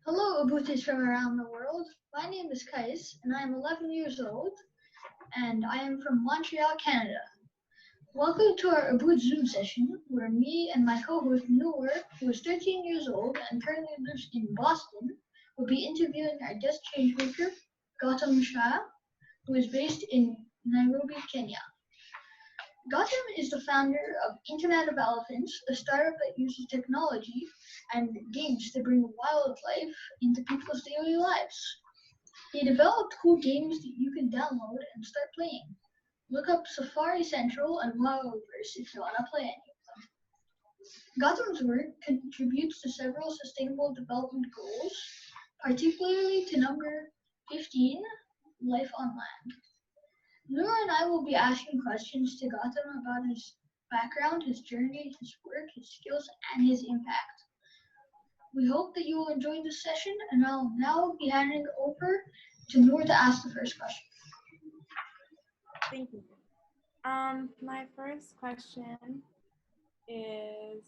Hello, Oboots from around the world. My name is Kais, and I am 11 years old, and I am from Montreal, Canada. Welcome to our Oboot Zoom session, where me and my co-host Nour, who is 13 years old and currently lives in Boston, will be interviewing our guest changemaker, Gautam Shah, who is based in Nairobi, Kenya. Gautam is the founder of Internet of Elephants, a startup that uses technology and games to bring wildlife into people's daily lives. He developed cool games that you can download and start playing. Look up Safari Central and Wildverse if you want to play any of them. Gautam's work contributes to several sustainable development goals, particularly to number 15, Life on Land. Nour and I will be asking questions to Gautam about his background, his journey, his work, his skills, and his impact. We hope that you will enjoy this session, and I'll now be handing it over to Nour to ask the first question. Thank you. My first question is,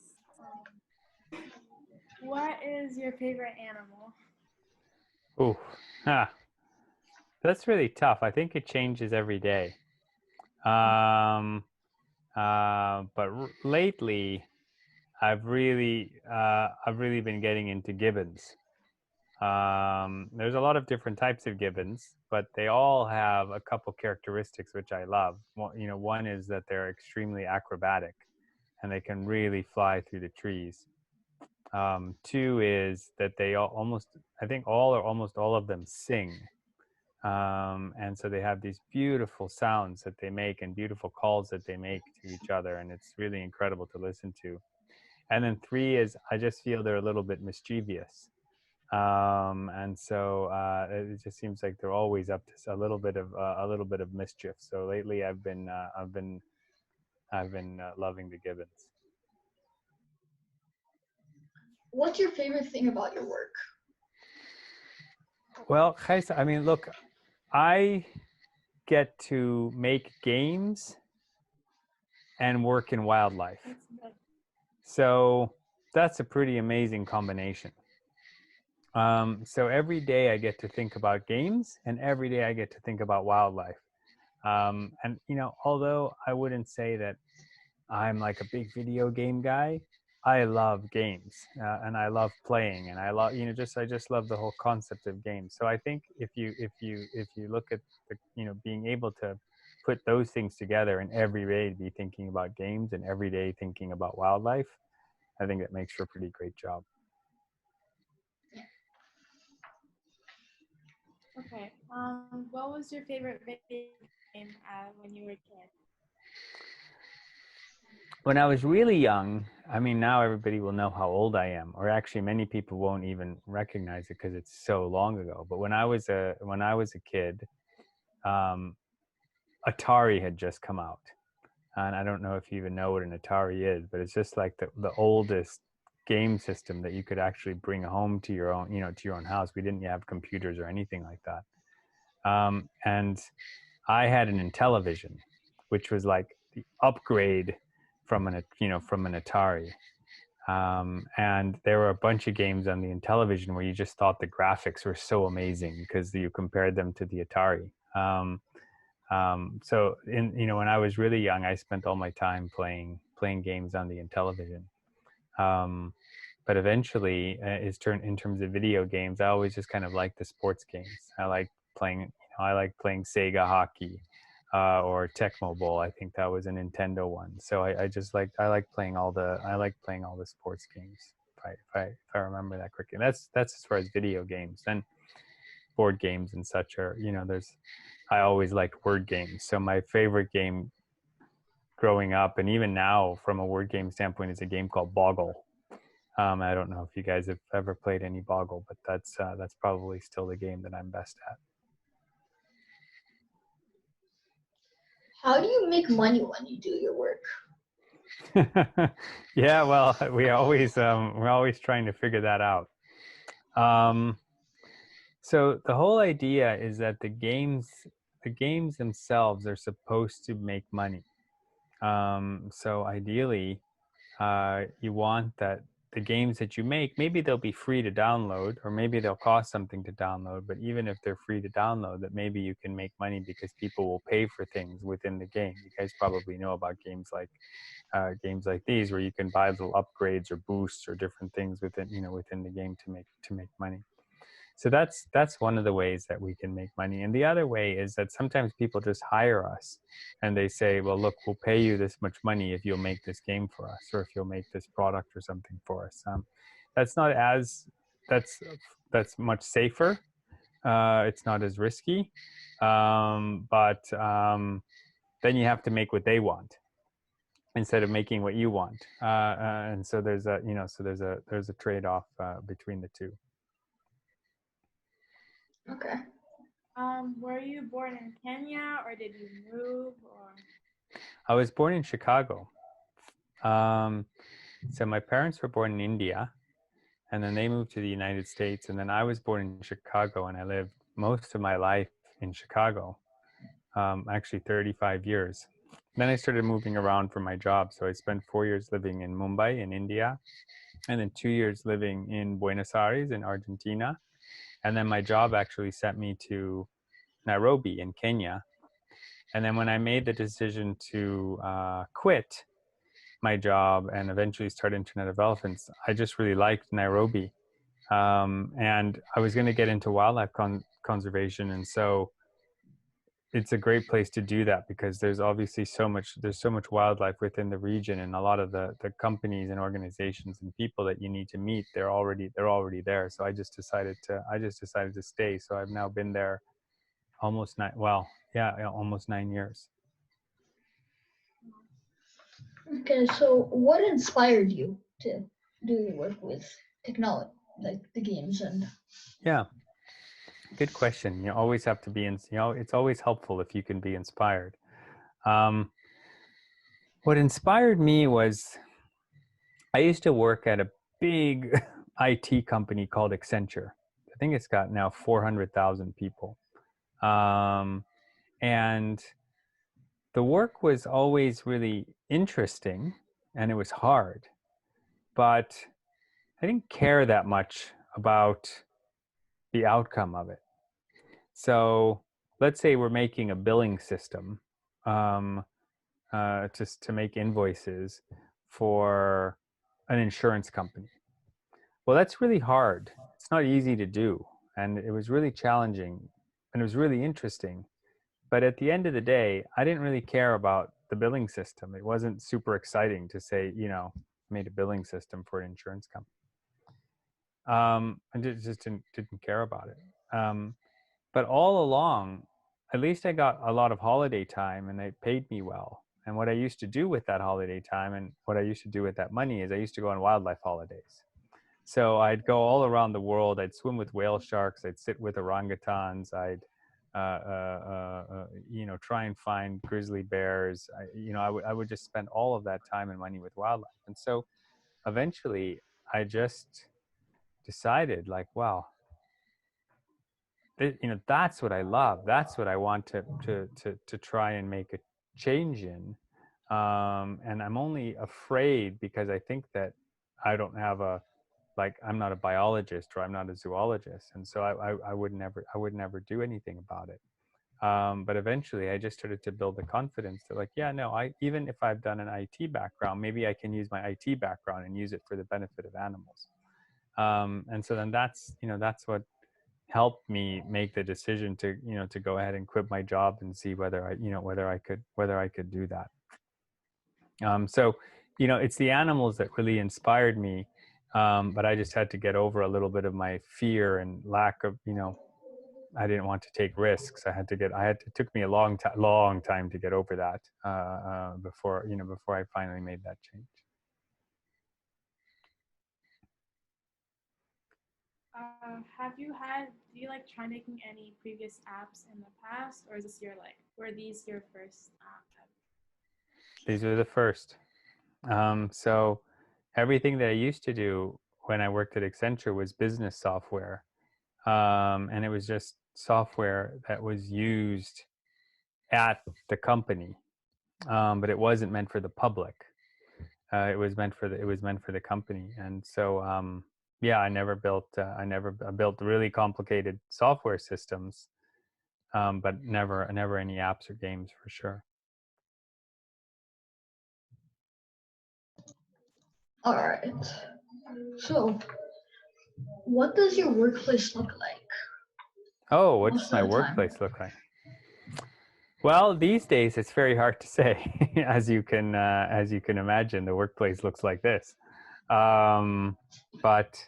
what is your favorite animal? That's really tough. I think it changes every day. But lately, I've really been getting into gibbons. There's a lot of different types of gibbons, but they all have a couple characteristics which I love. One is that they're extremely acrobatic, and they can really fly through the trees. Two is that they almost all of them sing. And so they have these beautiful sounds that they make and beautiful calls that they make to each other, and it's really incredible to listen to. And then three is I just feel they're a little bit mischievous, and so it just seems like they're always up to a little bit of mischief. So lately I've been loving the gibbons. What's your favorite thing about your work? Well, I mean, look, I get to make games and work in wildlife. So that's a pretty amazing combination. So every day I get to think about games, and every day I get to think about wildlife. And, although I wouldn't say that I'm like a big video game guy, I love games, and I love playing, and I love, I just love the whole concept of games. So I think if you look at being able to put those things together and every day be thinking about games and every day thinking about wildlife, I think it makes for a pretty great job. Okay. What was your favorite video game when you were a kid? When I was really young, I mean, now everybody will know how old I am, or actually many people won't even recognize it because it's so long ago. But when I was a kid, Atari had just come out, and I don't know if you even know what an Atari is, but it's just like the oldest game system that you could actually bring home to your own, to your own house. We didn't have computers or anything like that, and I had an Intellivision, which was like the upgrade from an Atari, and there were a bunch of games on the Intellivision where you just thought the graphics were so amazing because you compared them to the Atari. So when I was really young, I spent all my time playing games on the Intellivision. But eventually, in terms of video games, I always just kind of liked the sports games. I like playing Sega Hockey. Or Tecmo Bowl. I think that was a Nintendo one. So I like playing all the sports games. If I remember that correctly. That's as far as video games. Then board games and such are, I always liked word games. So my favorite game growing up, and even now from a word game standpoint, is a game called Boggle. I don't know if you guys have ever played any Boggle, but that's probably still the game that I'm best at. How do you make money when you do your work? Yeah, well, we're always trying to figure that out. So the whole idea is that the games themselves are supposed to make money. So ideally, you want that the games that you make, maybe they'll be free to download, or maybe they'll cost something to download. But even if they're free to download, that maybe you can make money because people will pay for things within the game. You guys probably know about games like these, where you can buy little upgrades or boosts or different things within the game to make money. So that's one of the ways that we can make money. And the other way is that sometimes people just hire us and they say, well, look, we'll pay you this much money if you'll make this game for us, or if you'll make this product or something for us. That's not as that's much safer. It's not as risky, but then you have to make what they want instead of making what you want. And so there's a trade-off between the two. Okay. Were you born in Kenya, or did you move? Or I was born in Chicago. So my parents were born in India, and then they moved to the United States. And then I was born in Chicago, and I lived most of my life in Chicago, actually 35 years. Then I started moving around for my job. So I spent 4 years living in Mumbai in India, and then 2 years living in Buenos Aires in Argentina. And then my job actually sent me to Nairobi in Kenya. And then when I made the decision to quit my job and eventually start internet developments, I just really liked Nairobi. And I was going to get into wildlife conservation. And so it's a great place to do that, because there's obviously so much wildlife within the region, and a lot of the companies and organizations and people that you need to meet, they're already there. So I just decided to stay. So I've now been there almost 9 years. Okay, so what inspired you to do your work with technology, like the games and? Yeah, good question. You always have to be it's always helpful if you can be inspired. What inspired me was, I used to work at a big IT company called Accenture. I think it's got now 400,000 people. And the work was always really interesting, and it was hard, but I didn't care that much about the outcome of it. So let's say we're making a billing system just to make invoices for an insurance company. Well, that's really hard. It's not easy to do. And it was really challenging, and it was really interesting. But at the end of the day, I didn't really care about the billing system. It wasn't super exciting to say, made a billing system for an insurance company. I just didn't care about it. But all along, at least I got a lot of holiday time, and they paid me well. And what I used to do with that holiday time and what I used to do with that money is I used to go on wildlife holidays. So I'd go all around the world. I'd swim with whale sharks. I'd sit with orangutans. I'd try and find grizzly bears. I would just spend all of that time and money with wildlife. And so eventually I just decided, like, wow, that's what I love. That's what I want to try and make a change in. And I'm only afraid because I think that I don't have I'm not a biologist, or I'm not a zoologist. And so I would never do anything about it. But eventually I just started to build the confidence that, even if I've done an IT background, maybe I can use my IT background and use it for the benefit of animals. And so then that's what helped me make the decision to go ahead and quit my job and see whether I could do that. So it's the animals that really inspired me. But I just had to get over a little bit of my fear and lack of, I didn't want to take risks. It took me a long time to get over that before I finally made that change. Do you try making any previous apps in the past, or is this were these your first apps? These are the first. So everything that I used to do when I worked at Accenture was business software. And it was just software that was used at the company, but it wasn't meant for the public. It was meant for the company, and so yeah, I never built built really complicated software systems, but never any apps or games for sure. All right. So, what does your workplace look like Oh, what most does my of the time? workplace look like? Well, these days it's very hard to say. As you can imagine, the workplace looks like this. But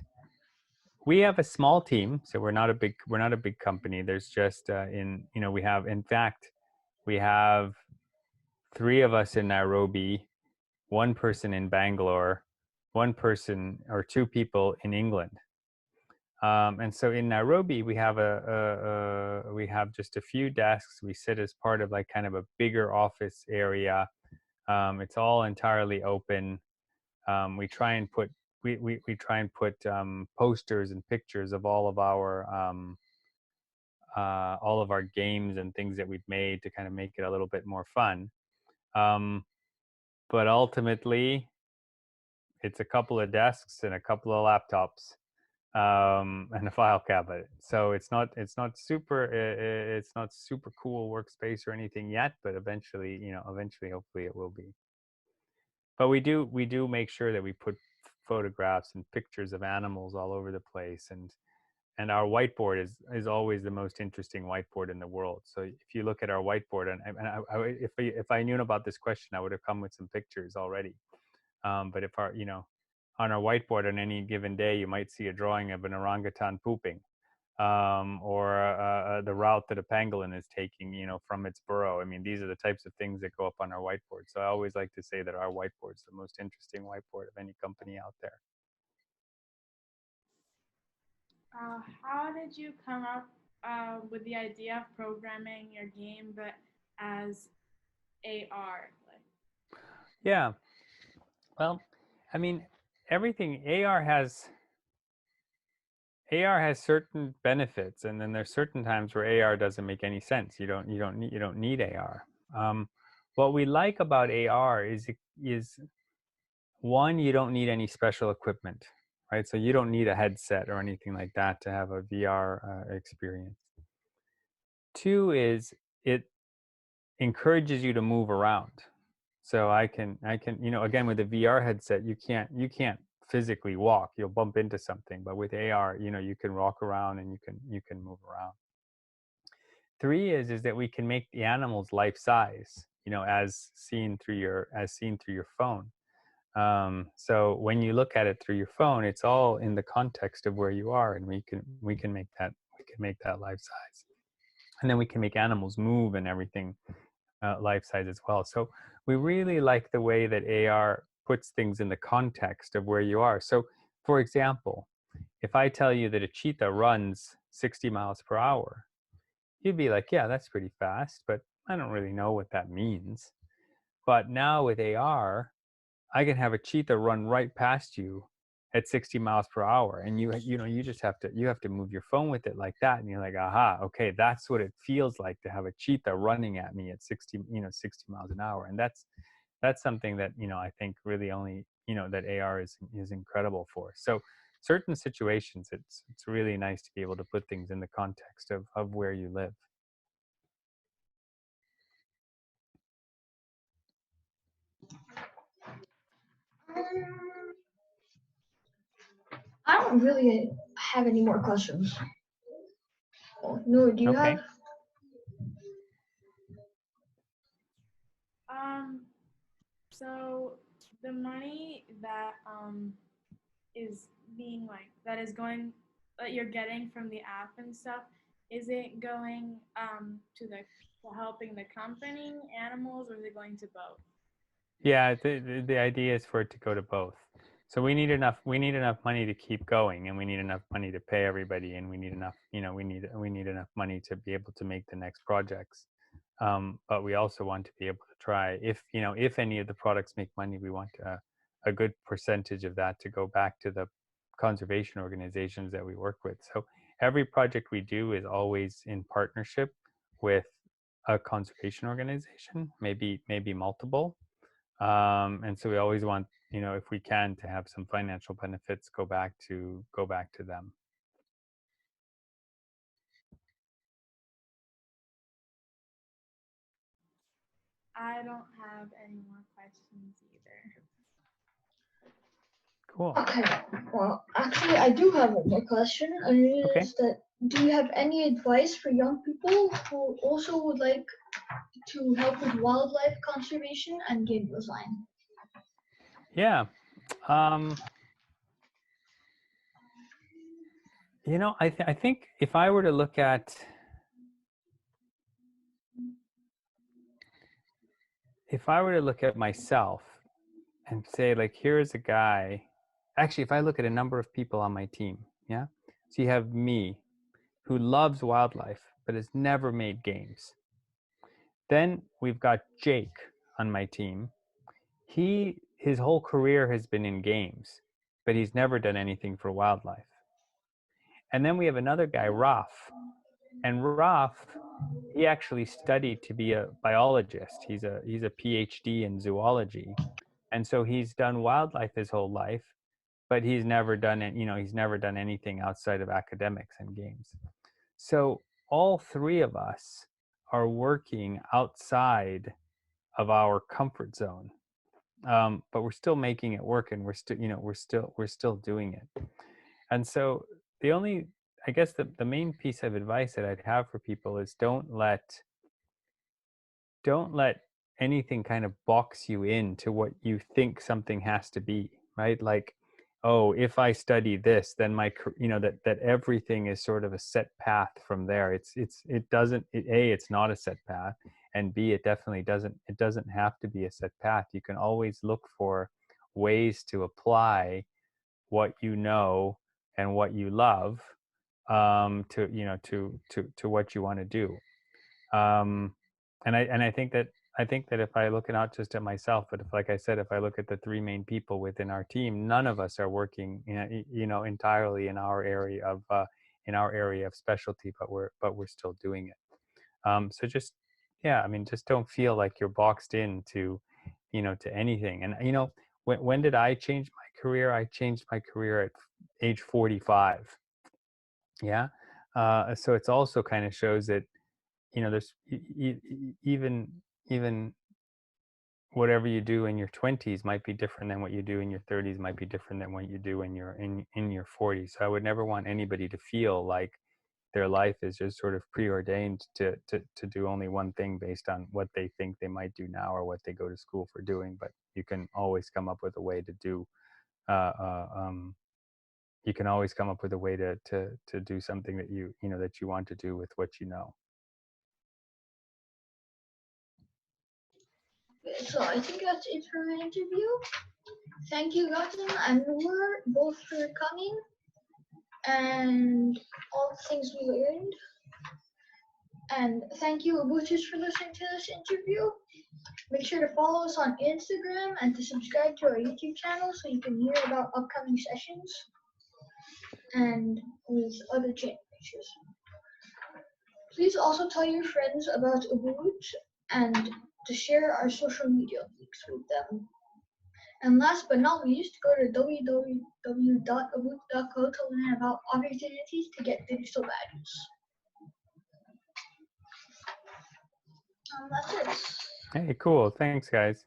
we have a small team, so we're not a big company. There's just we have, in fact, we have 3 of us in Nairobi, 1 person in Bangalore, 1 person or 2 people in England. And so in Nairobi, we have we have just a few desks. We sit as part of like kind of a bigger office area. It's all entirely open. We try and put posters and pictures of all of our games and things that we've made to kind of make it a little bit more fun. But ultimately, it's a couple of desks and a couple of laptops, and a file cabinet. So it's not super cool workspace or anything yet, but eventually, hopefully it will be. But we do make sure that we put photographs and pictures of animals all over the place, and our whiteboard is always the most interesting whiteboard in the world. So if you look at our whiteboard, if I knew about this question, I would have come with some pictures already. But if on our whiteboard on any given day, you might see a drawing of an orangutan pooping, or the route that a pangolin is taking, from its burrow. I mean, these are the types of things that go up on our whiteboard. So I always like to say that our whiteboard is the most interesting whiteboard of any company out there. How did you come up with the idea of programming your game, but as AR? Yeah. Well, I mean, everything AR has certain benefits, and then there's certain times where AR doesn't make any sense. You don't need AR. What we like about AR is one, you don't need any special equipment, right? So you don't need a headset or anything like that to have a VR experience. 2 is it encourages you to move around. So I can again, with a VR headset, you can't physically walk. You'll bump into something. But with AR, you can walk around and you can move around. 3 is that we can make the animals life size, as seen through your phone. So when you look at it through your phone, it's all in the context of where you are, and we can make that life size, and then we can make animals move and everything life size as well. So we really like the way that AR puts things in the context of where you are. So, for example, if I tell you that a cheetah runs 60 miles per hour, you'd be like, yeah, that's pretty fast, but I don't really know what that means. But now with AR, I can have a cheetah run right past you at 60 miles per hour, and you just have to move your phone with it like that, and you're like, aha, okay, that's what it feels like to have a cheetah running at me at 60 miles an hour. And that's something that I think really only that AR is incredible for. So certain situations, it's really nice to be able to put things in the context of where you live. I don't really have any more questions. Nour, do you Okay. have? So the money that is being that you're getting from the app and stuff, is it going to helping the company, animals, or is it going to both? Yeah, the idea is for it to go to both. So we need enough money to keep going, and we need enough money to pay everybody, and we need enough we need enough money to be able to make the next projects. But we also want to be able to try, if any of the products make money, we want a good percentage of that to go back to the conservation organizations that we work with. So every project we do is always in partnership with a conservation organization, maybe multiple. And so we always want if we can, to have some financial benefits, go back to them. I don't have any more questions either. Cool. Okay, well, actually, I do have one more question, and it Okay. is that, do you have any advice for young people who also would like to help with wildlife conservation and game design? Yeah. I think if I were to look at myself and say, like, here's a guy, actually, if I look at a number of people on my team, yeah, so you have me, who loves wildlife but has never made games. Then we've got Jake on my team. His whole career has been in games, but he's never done anything for wildlife. And then we have another guy, Raf. And Raf, he actually studied to be a biologist. He's a PhD in zoology. And so he's done wildlife his whole life, but he's never done it, he's never done anything outside of academics and games. So all three of us are working outside of our comfort zone. But we're still making it work, and we're still doing it. And so I guess the main piece of advice that I'd have for people is don't let anything kind of box you into what you think something has to be, right? Like, oh, if I study this, then that everything is sort of a set path from there. It's not a set path, and B, it definitely doesn't have to be a set path. You can always look for ways to apply what you know and what you love to what you want to do. And I think that if I look not just at myself, but like I said, if I look at the three main people within our team, none of us are working, entirely in our area of specialty, but we're still doing it. So just just don't feel like you're boxed into, to anything. And when did I change my career? I changed my career at age 45. Yeah. So it's also kind of shows that, there's even whatever you do in your 20s might be different than what you do in your 30s, might be different than what you do in your 40s. So I would never want anybody to feel like their life is just sort of preordained to do only one thing based on what they think they might do now or what they go to school for doing. But you can always come up with a way to do you can always come up with a way to do something that you want to do with what you know. So I think that's it for my interview. Thank you, Gautam and Nour, both for coming and all the things we learned. And thank you, Obooters, for listening to this interview. Make sure to follow us on Instagram and to subscribe to our YouTube channel so you can hear about upcoming sessions and with other changes. Please also tell your friends about Oboot and to share our social media links with them. And last but not least, go to www.oboot.co to learn about opportunities to get digital badges. That's it. Hey, cool. Thanks, guys.